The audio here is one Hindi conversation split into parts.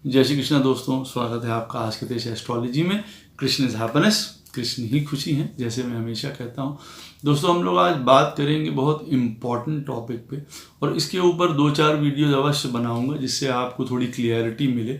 जय श्री कृष्ण दोस्तों, स्वागत है आपका आज के देश एस्ट्रोलॉजी में। कृष्ण इज हैप्पीनेस, कृष्ण ही खुशी है, जैसे मैं हमेशा कहता हूँ। दोस्तों, हम लोग आज बात करेंगे बहुत इम्पॉर्टेंट टॉपिक पे, और इसके ऊपर 2-4 वीडियोज अवश्य बनाऊंगा जिससे आपको थोड़ी क्लियरिटी मिले।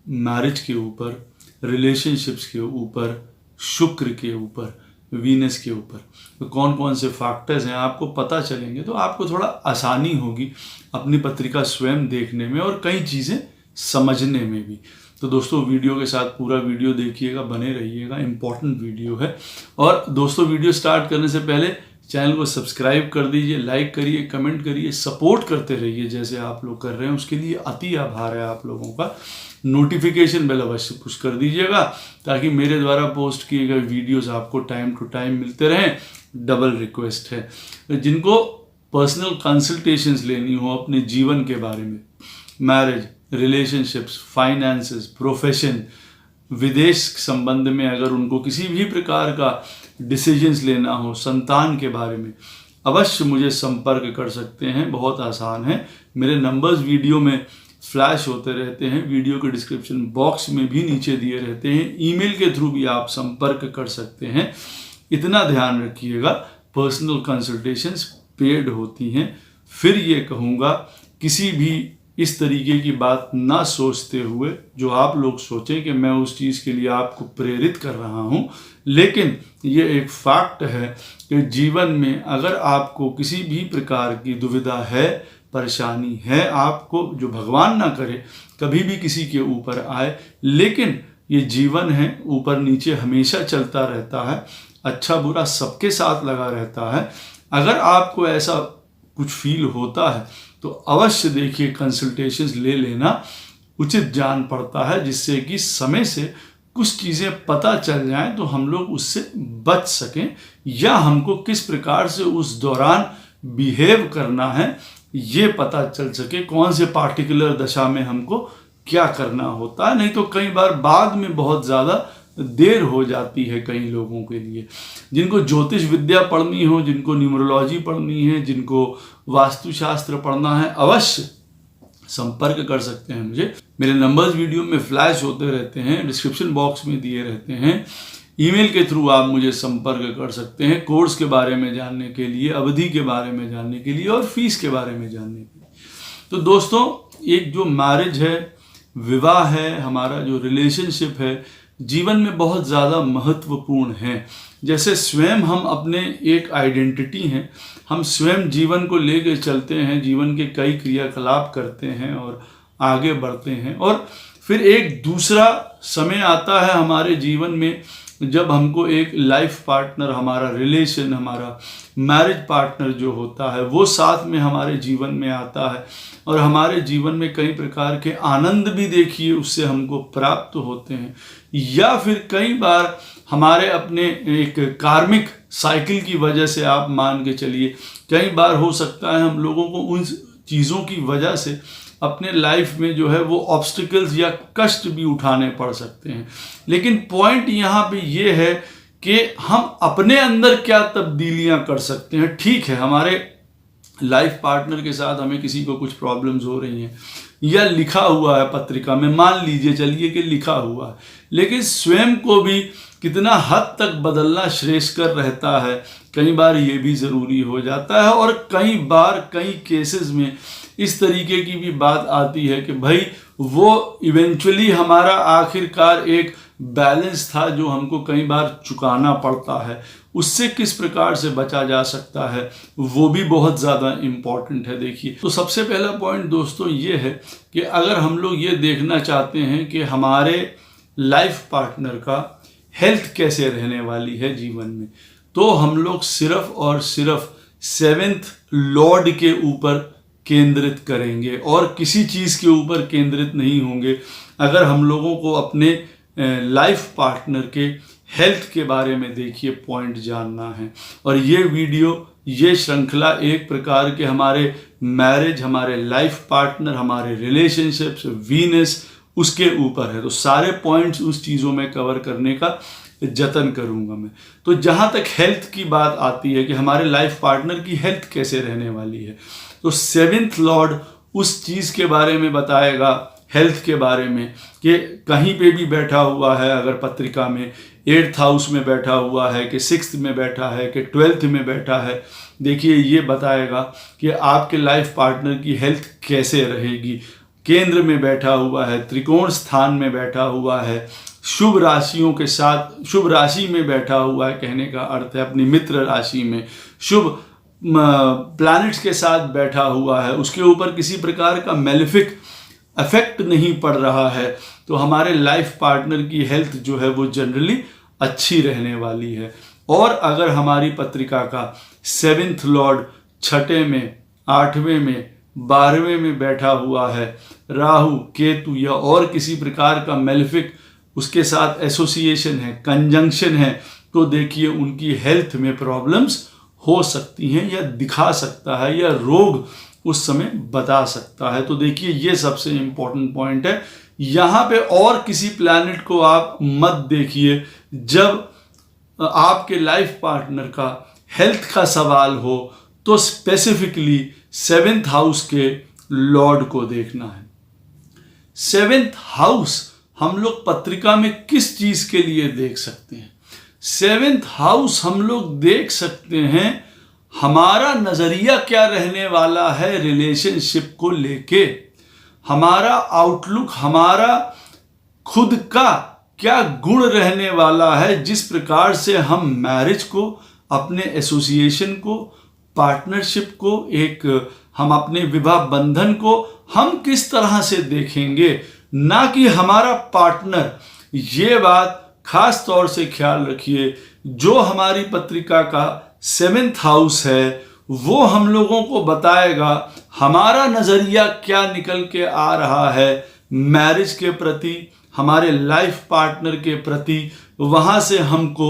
मैरिज के ऊपर, रिलेशनशिप्स के ऊपर, शुक्र के ऊपर, वीनस के ऊपर, तो कौन कौन से फैक्टर्स हैं आपको पता चलेंगे तो आपको थोड़ा आसानी होगी अपनी पत्रिका स्वयं देखने में और कई चीज़ें समझने में भी। तो दोस्तों, वीडियो के साथ पूरा वीडियो देखिएगा, बने रहिएगा, इम्पॉर्टेंट वीडियो है। और दोस्तों, वीडियो स्टार्ट करने से पहले चैनल को सब्सक्राइब कर दीजिए, लाइक करिए, कमेंट करिए, सपोर्ट करते रहिए जैसे आप लोग कर रहे हैं, उसके लिए अति आभार है आप लोगों का। नोटिफिकेशन बेल अवश्य पुश कर दीजिएगा ताकि मेरे द्वारा पोस्ट किए गए वीडियोस आपको टाइम टू टाइम मिलते रहें। डबल रिक्वेस्ट है, जिनको पर्सनल कंसल्टेशंस लेनी हो अपने जीवन के बारे में, मैरिज, रिलेशनशिप्स, फाइनेंसेस, प्रोफेशन, विदेश संबंध में अगर उनको किसी भी प्रकार का डिसीजंस लेना हो, संतान के बारे में, अवश्य मुझे संपर्क कर सकते हैं। बहुत आसान है, मेरे नंबर्स वीडियो में फ्लैश होते रहते हैं, वीडियो के डिस्क्रिप्शन बॉक्स में भी नीचे दिए रहते हैं। ईमेल के थ्रू भी आप संपर्क कर सकते हैं। इतना ध्यान रखिएगा, पर्सनल कंसल्टेशंस पेड होती हैं। फिर ये कहूँगा, किसी भी इस तरीके की बात ना सोचते हुए जो आप लोग सोचें कि मैं उस चीज़ के लिए आपको प्रेरित कर रहा हूँ, लेकिन ये एक फैक्ट है कि जीवन में अगर आपको किसी भी प्रकार की दुविधा है, परेशानी है, आपको जो भगवान ना करे कभी भी किसी के ऊपर आए, लेकिन ये जीवन है, ऊपर नीचे हमेशा चलता रहता है, अच्छा बुरा सबके साथ लगा रहता है। अगर आपको ऐसा कुछ फील होता है तो अवश्य देखिए, कंसल्टेशंस ले लेना उचित जान पड़ता है, जिससे कि समय से कुछ चीज़ें पता चल जाएं तो हम लोग उससे बच सकें, या हमको किस प्रकार से उस दौरान बिहेव करना है ये पता चल सके, कौन से पार्टिकुलर दशा में हमको क्या करना होता है। नहीं तो कई बार बाद में बहुत ज़्यादा देर हो जाती है कई लोगों के लिए। जिनको ज्योतिष विद्या पढ़नी हो, जिनको न्यूमरोलॉजी पढ़नी है, जिनको वास्तुशास्त्र पढ़ना है, अवश्य संपर्क कर सकते हैं मुझे। मेरे नंबर्स वीडियो में फ्लैश होते रहते हैं, डिस्क्रिप्शन बॉक्स में दिए रहते हैं। ईमेल के थ्रू आप मुझे संपर्क कर सकते हैं कोर्स के बारे में जानने के लिए, अवधि के बारे में जानने के लिए और फीस के बारे में जानने के लिए। तो दोस्तों, एक जो मैरिज है, विवाह है, हमारा जो रिलेशनशिप है, जीवन में बहुत ज़्यादा महत्वपूर्ण है। जैसे स्वयं हम अपने एक आइडेंटिटी हैं, हम स्वयं जीवन को लेकर चलते हैं, जीवन के कई क्रियाकलाप करते हैं और आगे बढ़ते हैं। और फिर एक दूसरा समय आता है हमारे जीवन में जब हमको एक लाइफ पार्टनर, हमारा रिलेशन, हमारा मैरिज पार्टनर जो होता है वो साथ में हमारे जीवन में आता है, और हमारे जीवन में कई प्रकार के आनंद भी देखिए उससे हमको प्राप्त होते हैं। या फिर कई बार हमारे अपने एक कार्मिक साइकिल की वजह से, आप मान के चलिए, कई बार हो सकता है हम लोगों को उन चीज़ों की वजह से अपने लाइफ में जो है वो ऑब्स्टिकल्स या कष्ट भी उठाने पड़ सकते हैं। लेकिन पॉइंट यहाँ पे ये है कि हम अपने अंदर क्या तब्दीलियाँ कर सकते हैं। ठीक है, हमारे लाइफ पार्टनर के साथ हमें किसी को कुछ प्रॉब्लम्स हो रही हैं या लिखा हुआ है पत्रिका में, मान लीजिए चलिए कि लिखा हुआ है, लेकिन स्वयं को भी कितना हद तक बदलना श्रेयस्कर रहता है, कई बार ये भी ज़रूरी हो जाता है। और कई बार कई केसेस में इस तरीके की भी बात आती है कि भाई वो इवेंचुअली हमारा आखिरकार एक बैलेंस था जो हमको कई बार चुकाना पड़ता है। उससे किस प्रकार से बचा जा सकता है वो भी बहुत ज़्यादा इम्पॉर्टेंट है। देखिए, तो सबसे पहला पॉइंट दोस्तों ये है कि अगर हम लोग ये देखना चाहते हैं कि हमारे लाइफ पार्टनर का हेल्थ कैसे रहने वाली है जीवन में, तो हम लोग सिर्फ और सिर्फ 7th लॉर्ड के ऊपर केंद्रित करेंगे और किसी चीज़ के ऊपर केंद्रित नहीं होंगे। अगर हम लोगों को अपने लाइफ पार्टनर के हेल्थ के बारे में देखिए पॉइंट जानना है, और ये वीडियो, ये श्रृंखला एक प्रकार के हमारे मैरिज, हमारे लाइफ पार्टनर, हमारे रिलेशनशिप्स, वीनस, उसके ऊपर है। तो सारे पॉइंट्स उस चीज़ों में कवर करने का जतन करूंगा मैं। तो जहाँ तक हेल्थ की बात आती है कि हमारे लाइफ पार्टनर की हेल्थ कैसे रहने वाली है, तो 7th लॉर्ड उस चीज़ के बारे में बताएगा, हेल्थ के बारे में कि कहीं पे भी बैठा हुआ है, अगर पत्रिका में 8th हाउस में बैठा हुआ है कि 6th में बैठा है कि 12th में बैठा है, देखिए ये बताएगा कि आपके लाइफ पार्टनर की हेल्थ कैसे रहेगी। केंद्र में बैठा हुआ है, त्रिकोण स्थान में बैठा हुआ है, शुभ राशियों के साथ, शुभ राशि में बैठा हुआ है, कहने का अर्थ है अपनी मित्र राशि में, शुभ प्लैनेट्स के साथ बैठा हुआ है, उसके ऊपर किसी प्रकार का मेलेफिक इफेक्ट नहीं पड़ रहा है, तो हमारे लाइफ पार्टनर की हेल्थ जो है वो जनरली अच्छी रहने वाली है। और अगर हमारी पत्रिका का 7th लॉर्ड 6ठे में, 8वें में, 12वें में बैठा हुआ है, राहु, केतु या और किसी प्रकार का मेलेफिक उसके साथ एसोसिएशन है, कंजंक्शन है, तो देखिए उनकी हेल्थ में प्रॉब्लम्स हो सकती हैं या दिखा सकता है या रोग उस समय बता सकता है। तो देखिए ये सबसे इम्पोर्टेंट पॉइंट है। यहाँ पे और किसी प्लैनेट को आप मत देखिए जब आपके लाइफ पार्टनर का हेल्थ का सवाल हो, तो स्पेसिफिकली 7th हाउस के लॉर्ड को देखना है। 7th हाउस हम लोग पत्रिका में किस चीज के लिए देख सकते हैं? 7th हाउस हम लोग देख सकते हैं हमारा नजरिया क्या रहने वाला है रिलेशनशिप को लेके, हमारा आउटलुक, हमारा खुद का क्या गुण रहने वाला है, जिस प्रकार से हम मैरिज को, अपने एसोसिएशन को, पार्टनरशिप को, एक हम अपने विवाह बंधन को हम किस तरह से देखेंगे, ना कि हमारा पार्टनर। ये बात खास तौर से ख्याल रखिए, जो हमारी पत्रिका का 7th हाउस है वो हम लोगों को बताएगा हमारा नजरिया क्या निकल के आ रहा है मैरिज के प्रति, हमारे लाइफ पार्टनर के प्रति। वहां से हमको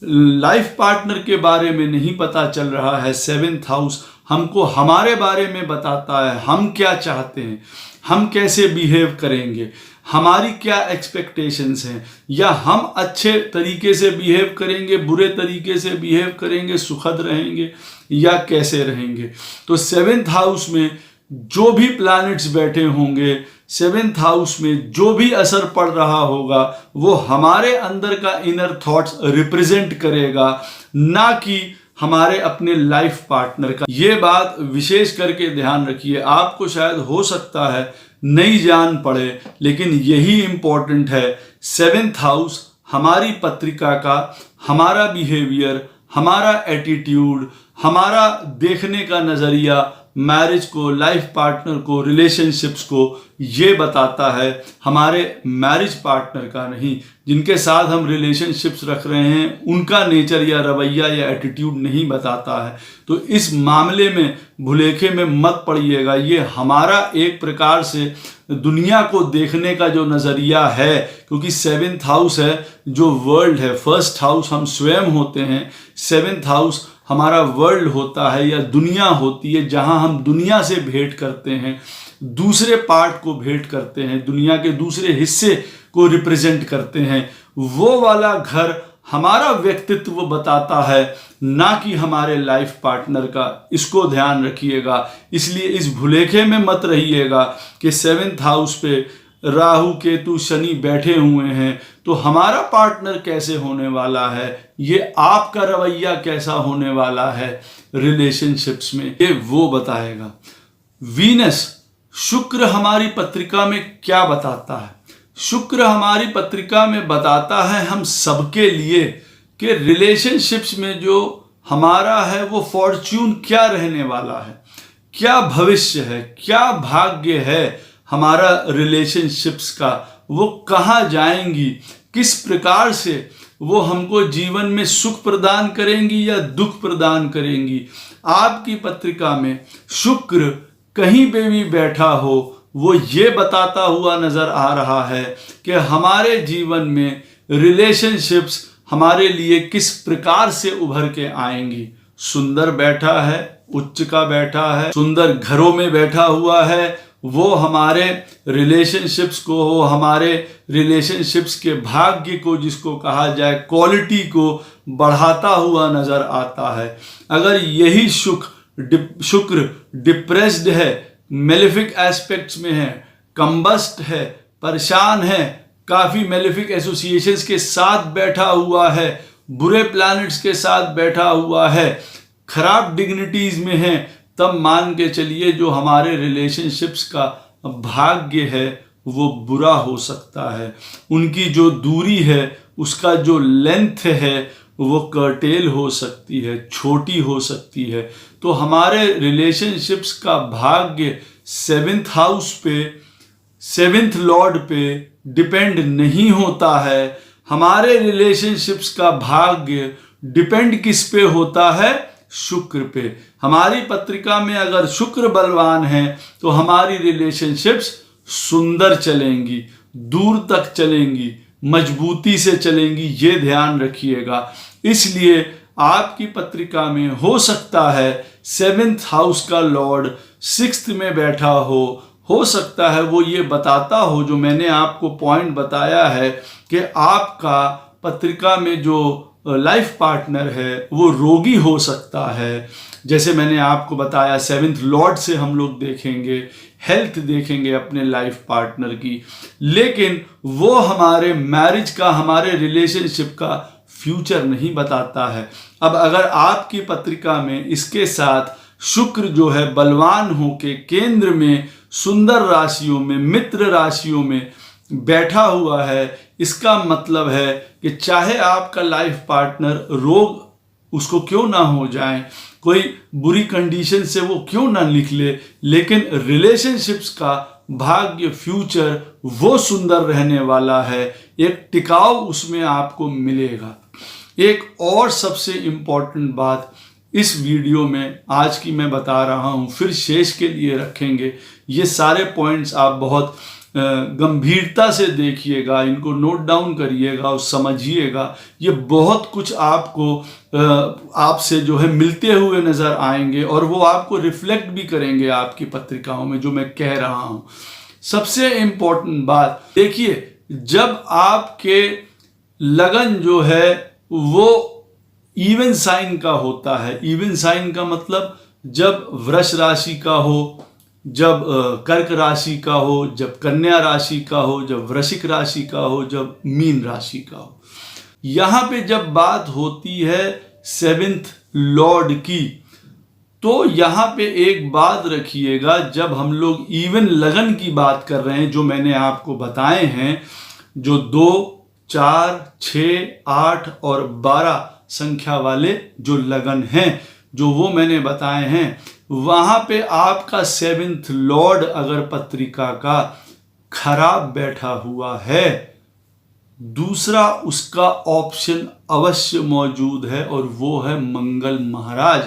लाइफ पार्टनर के बारे में नहीं पता चल रहा है, 7th हाउस हमको हमारे बारे में बताता है, हम क्या चाहते हैं, हम कैसे बिहेव करेंगे, हमारी क्या एक्सपेक्टेशंस हैं, या हम अच्छे तरीके से बिहेव करेंगे, बुरे तरीके से बिहेव करेंगे, सुखद रहेंगे या कैसे रहेंगे। तो 7th हाउस में जो भी प्लैनेट्स बैठे होंगे, 7th हाउस में जो भी असर पड़ रहा होगा, वो हमारे अंदर का इनर थॉट्स रिप्रेजेंट करेगा, ना कि हमारे अपने लाइफ पार्टनर का। ये बात विशेष करके ध्यान रखिए। आपको शायद हो सकता है नहीं जान पड़े, लेकिन यही इंपॉर्टेंट है। 7th हाउस हमारी पत्रिका का हमारा बिहेवियर, हमारा एटीट्यूड, हमारा देखने का नजरिया मैरिज को, लाइफ पार्टनर को, रिलेशनशिप्स को, ये बताता है, हमारे मैरिज पार्टनर का नहीं। जिनके साथ हम रिलेशनशिप्स रख रहे हैं उनका नेचर या रवैया या एटीट्यूड नहीं बताता है। तो इस मामले में भुलेखे में मत पड़िएगा। ये हमारा एक प्रकार से दुनिया को देखने का जो नज़रिया है, क्योंकि 7th हाउस है जो वर्ल्ड है, 1st हाउस हम स्वयं होते हैं, 7th हाउस हमारा वर्ल्ड होता है या दुनिया होती है, जहां हम दुनिया से भेंट करते हैं, दूसरे पार्ट को भेंट करते हैं, दुनिया के दूसरे हिस्से को रिप्रेजेंट करते हैं। वो वाला घर हमारा व्यक्तित्व बताता है, ना कि हमारे लाइफ पार्टनर का। इसको ध्यान रखिएगा। इसलिए इस भुलेखे में मत रहिएगा कि 7th हाउस पे राहु, केतु, शनि बैठे हुए हैं तो हमारा पार्टनर कैसे होने वाला है, ये आपका रवैया कैसा होने वाला है रिलेशनशिप्स में, ये वो बताएगा। वीनस, शुक्र हमारी पत्रिका में क्या बताता है? शुक्र हमारी पत्रिका में बताता है हम सबके लिए कि रिलेशनशिप्स में जो हमारा है वो फॉर्च्यून क्या रहने वाला है, क्या भविष्य है, क्या भाग्य है हमारा रिलेशनशिप्स का, वो कहाँ जाएंगी, किस प्रकार से वो हमको जीवन में सुख प्रदान करेंगी या दुख प्रदान करेंगी। आपकी पत्रिका में शुक्र कहीं पे भी बैठा हो, वो ये बताता हुआ नजर आ रहा है कि हमारे जीवन में रिलेशनशिप्स हमारे लिए किस प्रकार से उभर के आएंगी। सुंदर बैठा है, उच्च का बैठा है, सुंदर घरों में बैठा हुआ है, वो हमारे रिलेशनशिप्स को, हो हमारे रिलेशनशिप्स के भाग्य को, जिसको कहा जाए क्वालिटी को बढ़ाता हुआ नजर आता है। अगर यही शुक्र डिप्रेस्ड है, मेलेफिक एस्पेक्ट्स में है, कंबस्ट है, परेशान है, काफ़ी मेलेफिक एसोसिएशंस के साथ बैठा हुआ है, बुरे प्लैनेट्स के साथ बैठा हुआ है, खराब डिग्निटीज में है, तब मान के चलिए जो हमारे रिलेशनशिप्स का भाग्य है वो बुरा हो सकता है। उनकी जो दूरी है, उसका जो लेंथ है वो कर्टेल हो सकती है, छोटी हो सकती है। तो हमारे रिलेशनशिप्स का भाग्य 7th हाउस पे, 7th लॉर्ड पे डिपेंड नहीं होता है। हमारे रिलेशनशिप्स का भाग्य डिपेंड किस पे होता है? शुक्र पे। हमारी पत्रिका में अगर शुक्र बलवान है तो हमारी रिलेशनशिप्स सुंदर चलेंगी, दूर तक चलेंगी, मजबूती से चलेंगी, ये ध्यान रखिएगा। इसलिए आपकी पत्रिका में हो सकता है 7th हाउस का लॉर्ड 6th में बैठा हो सकता है वो ये बताता हो, जो मैंने आपको पॉइंट बताया है कि आपका पत्रिका में जो लाइफ पार्टनर है वो रोगी हो सकता है। जैसे मैंने आपको बताया 7th लॉर्ड से हम लोग देखेंगे, हेल्थ देखेंगे अपने लाइफ पार्टनर की, लेकिन वो हमारे मैरिज का, हमारे रिलेशनशिप का फ्यूचर नहीं बताता है। अब अगर आपकी पत्रिका में इसके साथ शुक्र जो है बलवान होके केंद्र में, सुंदर राशियों में, मित्र राशियों में बैठा हुआ है, इसका मतलब है कि चाहे आपका लाइफ पार्टनर रोग उसको क्यों ना हो जाए, कोई बुरी कंडीशन से वो क्यों ना निकले, लेकिन रिलेशनशिप्स का भाग्य, फ्यूचर वो सुंदर रहने वाला है, एक टिकाव उसमें आपको मिलेगा। एक और सबसे इम्पॉर्टेंट बात इस वीडियो में आज की मैं बता रहा हूँ, फिर शेष के लिए रखेंगे। ये सारे पॉइंट्स आप बहुत गंभीरता से देखिएगा, इनको नोट डाउन करिएगा और समझिएगा। ये बहुत कुछ आपको आपसे जो है मिलते हुए नज़र आएंगे और वो आपको रिफ्लेक्ट भी करेंगे आपकी पत्रिकाओं में, जो मैं कह रहा हूँ। सबसे इम्पोर्टेंट बात देखिए, जब आपके लगन जो है वो इवन साइन का होता है, इवन साइन का मतलब जब वृष राशि का हो, जब कर्क राशि का हो, जब कन्या राशि का हो, जब वृश्चिक राशि का हो, जब मीन राशि का हो, यहाँ पे जब बात होती है 7th लॉर्ड की, तो यहाँ पे एक बात रखिएगा, जब हम लोग इवन लगन की बात कर रहे हैं, जो मैंने आपको बताए हैं, जो 2, 4, 6, 8 और 12 संख्या वाले जो लगन हैं, जो वो मैंने बताए हैं, वहां पे आपका 7th लॉर्ड अगर पत्रिका का खराब बैठा हुआ है, दूसरा उसका ऑप्शन अवश्य मौजूद है और वो है मंगल महाराज।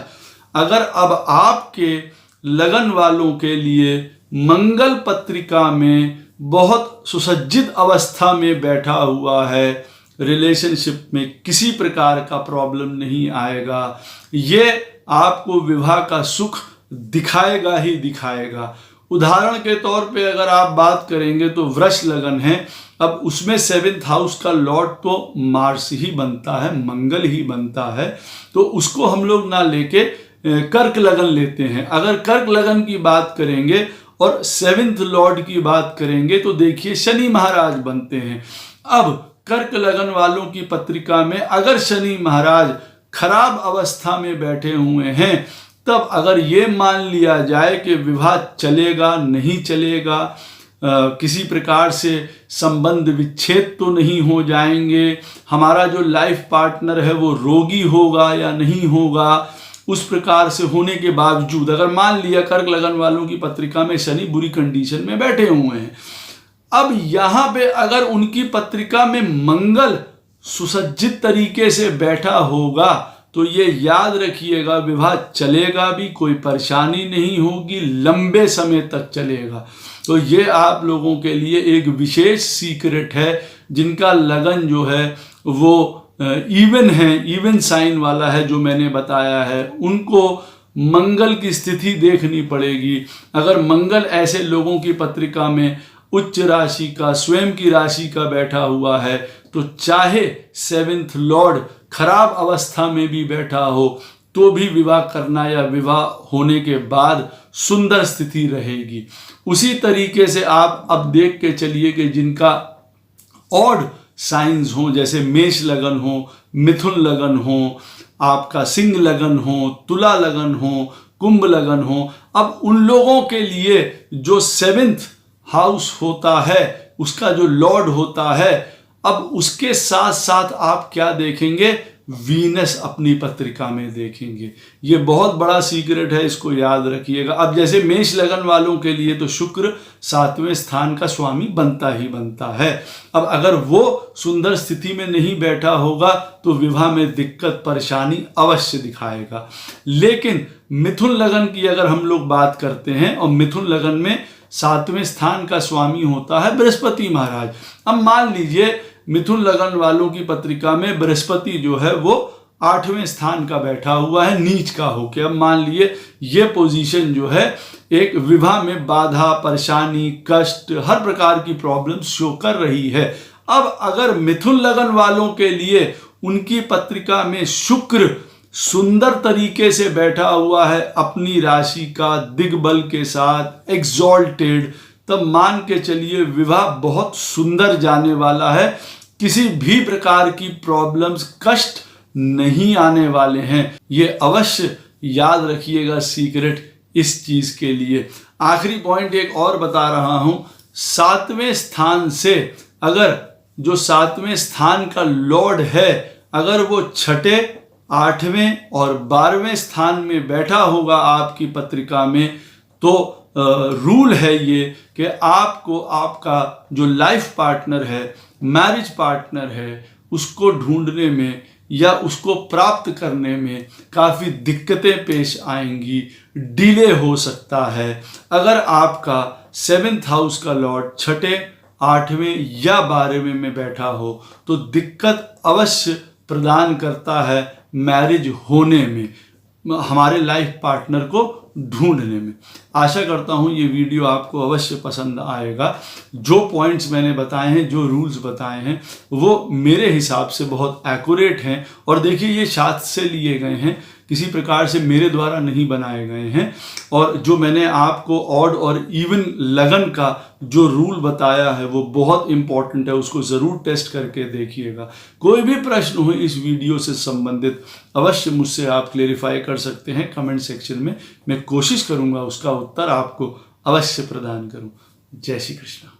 अगर अब आपके लगन वालों के लिए मंगल पत्रिका में बहुत सुसज्जित अवस्था में बैठा हुआ है, रिलेशनशिप में किसी प्रकार का प्रॉब्लम नहीं आएगा, ये आपको विवाह का सुख दिखाएगा ही दिखाएगा। उदाहरण के तौर पे अगर आप बात करेंगे तो वृष लगन है, अब उसमें 7th हाउस का लॉर्ड तो मार्स ही बनता है, मंगल ही बनता है, तो उसको हम लोग ना लेके कर्क लगन लेते हैं। अगर कर्क लगन की बात करेंगे और 7th लॉर्ड की बात करेंगे तो देखिए शनि महाराज बनते हैं। अब कर्क लगन वालों की पत्रिका में अगर शनि महाराज खराब अवस्था में बैठे हुए हैं, तब अगर ये मान लिया जाए कि विवाह चलेगा नहीं चलेगा, किसी प्रकार से संबंध विच्छेद तो नहीं हो जाएंगे, हमारा जो लाइफ पार्टनर है वो रोगी होगा या नहीं होगा, उस प्रकार से होने के बावजूद अगर मान लिया कर्क लगन वालों की पत्रिका में शनि बुरी कंडीशन में बैठे हुए हैं, अब यहाँ पे अगर उनकी पत्रिका में मंगल सुसज्जित तरीके से बैठा होगा तो ये याद रखिएगा विवाह चलेगा भी, कोई परेशानी नहीं होगी, लंबे समय तक चलेगा। तो ये आप लोगों के लिए एक विशेष सीक्रेट है, जिनका लगन जो है वो इवन है, इवन साइन वाला है, जो मैंने बताया है, उनको मंगल की स्थिति देखनी पड़ेगी। अगर मंगल ऐसे लोगों की पत्रिका में उच्च राशि का, स्वयं की राशि का बैठा हुआ है, तो चाहे 7th लॉर्ड खराब अवस्था में भी बैठा हो, तो भी विवाह करना या विवाह होने के बाद सुंदर स्थिति रहेगी। उसी तरीके से आप अब देख के चलिए कि जिनका ऑड साइंस हो, जैसे मेष लगन हो, मिथुन लगन हो, आपका सिंह लगन हो, तुला लगन हो, कुंभ लगन हो, अब उन लोगों के लिए जो 7th हाउस होता है उसका जो लॉर्ड होता है, अब उसके साथ साथ आप क्या देखेंगे, वीनस अपनी पत्रिका में देखेंगे। ये बहुत बड़ा सीक्रेट है, इसको याद रखिएगा। अब जैसे मेष लगन वालों के लिए तो शुक्र 7वें स्थान का स्वामी बनता ही बनता है। अब अगर वो सुंदर स्थिति में नहीं बैठा होगा तो विवाह में दिक्कत परेशानी अवश्य दिखाएगा। लेकिन मिथुन लगन की अगर हम लोग बात करते हैं, और मिथुन लगन में 7वें स्थान का स्वामी होता है बृहस्पति महाराज। अब मान लीजिए मिथुन लगन वालों की पत्रिका में बृहस्पति जो है वो 8वें स्थान का बैठा हुआ है नीच का होके। अब मान लिए ये पोजीशन जो है एक विवाह में बाधा, परेशानी, कष्ट, हर प्रकार की प्रॉब्लम शो कर रही है। अब अगर मिथुन लगन वालों के लिए उनकी पत्रिका में शुक्र सुंदर तरीके से बैठा हुआ है अपनी राशि का दिग्बल के साथ एग्जॉल्टेड, तब मान के चलिए विवाह बहुत सुंदर जाने वाला है। किसी भी प्रकार की प्रॉब्लम्स, कष्ट नहीं आने वाले हैं। ये अवश्य याद रखिएगा सीक्रेट इस चीज के लिए। आखिरी पॉइंट एक और बता रहा हूं, 7वें स्थान से अगर जो 7वें स्थान का लॉर्ड है अगर वो 6ठे, 8वें और 12वें स्थान में बैठा होगा आपकी पत्रिका में, तो रूल है ये कि आपको आपका जो लाइफ पार्टनर है, मैरिज पार्टनर है, उसको ढूंढने में या उसको प्राप्त करने में काफ़ी दिक्कतें पेश आएंगी, डिले हो सकता है। अगर आपका 7th हाउस का लॉर्ड 6ठे, 8वें या 12वें में बैठा हो तो दिक्कत अवश्य प्रदान करता है मैरिज होने में, हमारे लाइफ पार्टनर को ढूंढने में। आशा करता हूं ये वीडियो आपको अवश्य पसंद आएगा। जो पॉइंट्स मैंने बताए हैं, जो रूल्स बताए हैं, वो मेरे हिसाब से बहुत एक्यूरेट हैं। और देखिए ये शास्त्र से लिए गए हैं, किसी प्रकार से मेरे द्वारा नहीं बनाए गए हैं। और जो मैंने आपको ऑड और इवन लगन का जो रूल बताया है वो बहुत इंपॉर्टेंट है, उसको ज़रूर टेस्ट करके देखिएगा। कोई भी प्रश्न हो इस वीडियो से संबंधित अवश्य मुझसे आप क्लेरिफाई कर सकते हैं कमेंट सेक्शन में। मैं कोशिश करूंगा उसका उत्तर आपको अवश्य प्रदान करूं। जय श्री कृष्ण।